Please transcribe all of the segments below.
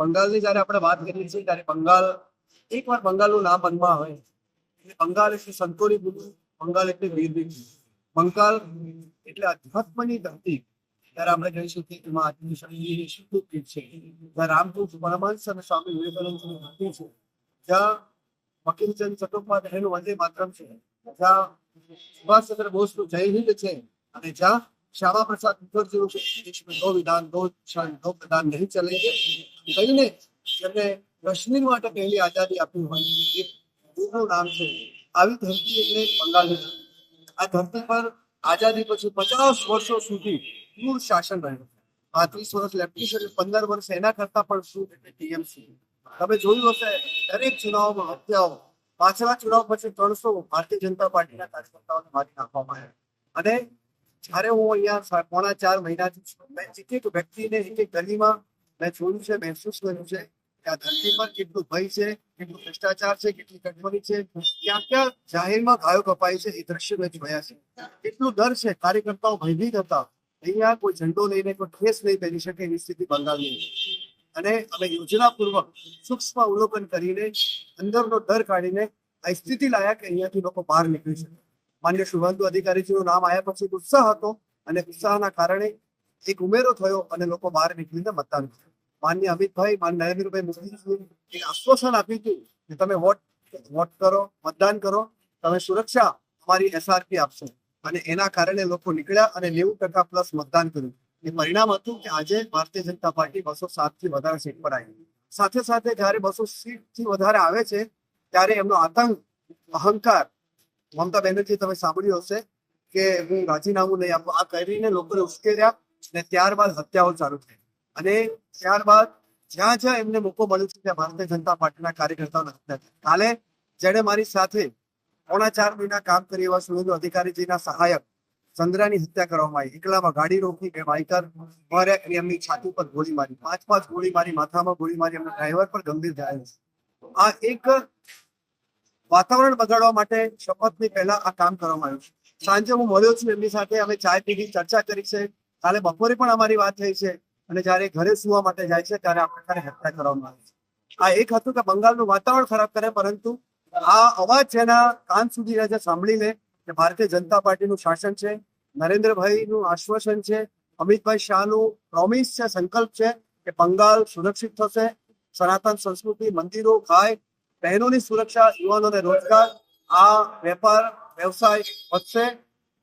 બંગાળની જયારે આપણે વાત કરીએ છીએ ત્યારે બંગાળ, એકવાર બંગાળનું નામ મનમાં હોય એટલે બંગાળ એટલે સંતોષી ભૂમિ, બંગાળ એટલે વીરભૂમિ, બંગાળ એટલે અધ્યાત્મની ધરતી. ત્યારે આપણે કહીશું કે એમાં આત્મશક્તિ શુદ્ધ છે, જ્યાં રામકૃષ્ણ પરમહંસ અને સ્વામી વિવેકાનંદની ધરતી છે, જ્યાં બંકિમચંદ્ર ચટ્ટોપાધ્યાયનું વંદે માતરમ છે, જ્યાં સુભાષચંદ્ર બોઝનું જય હિન્દ છે, અને જ્યાં શ્યામા પ્રસાદ મુખર્જીનું છે દેશ મેં દો વિધાન દો क्षण दो प्रधान नहीं चलेंगे કહીને જેમને કાશ્મીર માટે પહેલી આઝાદી આપી હોય એ ભૂમિનું નામ છે. આવી ધરતી એટલે બંગાળની ધરતી. આ ધરતી પર આઝાદી પછી 50 વર્ષો સુધી પૂર શાસન રહ્યું. 35 વર્ષ લેફ્ટિસ્ટ અને 15 વર્ષ એના કરતા પણ શું એટલે ટીએમસી. તમે જોયું હશે દરેક ચુનાવમાં હત્યાઓ, પાછલા ચુનાવ પછી 300 ભારતીય જનતા પાર્ટીના કાર્યકર્તાઓને મારી નાખવામાં આવ્યા. અને જયારે હું અહીંયા 4.5 મહિનાથી છું, મેં એક એક વ્યક્તિને એક એક ગલીમાં મેં જોયું છે, મહેસૂસ કર્યું છે કે આ ધરતી પર કેટલું ભય છે, કેટલું ભ્રષ્ટાચાર છે, કેટલી કટમરી છે, ક્યાં ક્યાં જાહેરમાં ગાયો કપાય છે, એ દ્રશ્ય મેં જોયા છે. કેટલું ડર છે, કાર્યકર્તાઓ ભયભીત હતા. અહીંયા કોઈ ઝંડો લઈને કોઈ ઠેસ નહીં પહેરી શકે એવી સ્થિતિ બંગાળની. અને અમે યોજનાપૂર્વક સૂક્ષ્મ અવલોકન કરીને અંદરનો ડર કાઢીને આ સ્થિતિ લાયા કે અહીંયાથી લોકો બહાર નીકળી શકે. માન્ય શુભેન્દુ અધિકારીજીનું નામ આવ્યા પછી ઉત્સાહ હતો, અને ઉત્સાહના કારણે એક ઉમેરો થયો અને લોકો બહાર નીકળીને મતદાન કર્યું. માન્ય અમિતભાઈ, માન્ય નરેન્દ્રભાઈ મોદીજી એક આશ્વાસન આપ્યું હતું કે તમે વોટ કરો, મતદાન કરો, તમે સુરક્ષા અમારી એસઆરપી આપશો. અને એના કારણે લોકો નીકળ્યા અને 90% પ્લસ મતદાન કર્યું. એ પરિણામ હતું કે આજે ભારતીય જનતા પાર્ટી 207 થી વધારે સીટ પર આવી. સાથે સાથે જયારે 200 સીટ થી વધારે આવે છે ત્યારે એમનો આતંક, અહંકાર, મમતા બેનર્જી તમે સાંભળ્યું હશે કે હું રાજીનામું નહીં આપું, આ કરીને લોકોને ઉશ્કેર્યા અને ત્યારબાદ હત્યાઓ ચાલુ થઈ. અને ત્યારબાદ જ્યાં જ્યાં એમને મોકો મળ્યો છે ત્યાં ભારતીય જનતા પાર્ટીના કાર્યકર્તાઓને હત્યા થઈ. કાલે જેણે મારી સાથે 4.5 મહિના કામ કરી એવા શુભેન્દુ અધિકારીજીના સહાયક ચંદ્રાની હત્યા કરવામાં આવી. એકલામાં ગાડી રોકી, બે બાઇકર માર્યા અને એમની છાતી પર ગોળી મારી, 5 ગોળી મારી, માથામાં ગોળી મારી, એમના ડ્રાઈવર પર ગંભીર ઘાયલ છે. આ એક વાતાવરણ બગાડવા માટે શપથની પહેલા આ કામ કરવામાં આવ્યું છે. સાંજે હું મળ્યો છું એમની સાથે, અમે ચાય પીધી, ચર્ચા કરી છે. કાલે બપોરે પણ અમારી વાત થઈ છે. અને જયારે ઘરે સુવા માટે જાય છે ત્યારે આ પ્રકારે હત્યા કરવામાં આવી છે. આ એક હતું કે બંગાળનું વાતાવરણ ખરાબ કરે, પરંતુ આ અવાજ જેના કાન સુધી આજે સાંભળી લે કે ભારતીય જનતા પાર્ટીનું શાસન છે, નરેન્દ્રભાઈનું આશ્વાસન છે, અમિતભાઈ શાહનું પ્રોમિસ છે, સંકલ્પ છે કે બંગાળ સુરક્ષિત થશે, સનાતન સંસ્કૃતિ, મંદિરો, ગાય, બહેનોની સુરક્ષા, યુવાનોને રોજગાર, આ વેપાર વ્યવસાય વધશે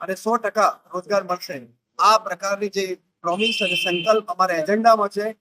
અને 100% રોજગાર મળશે. આ પ્રકારની જે પ્રોમિસ અને સંકલ્પ અમારા એજન્ડામાં છે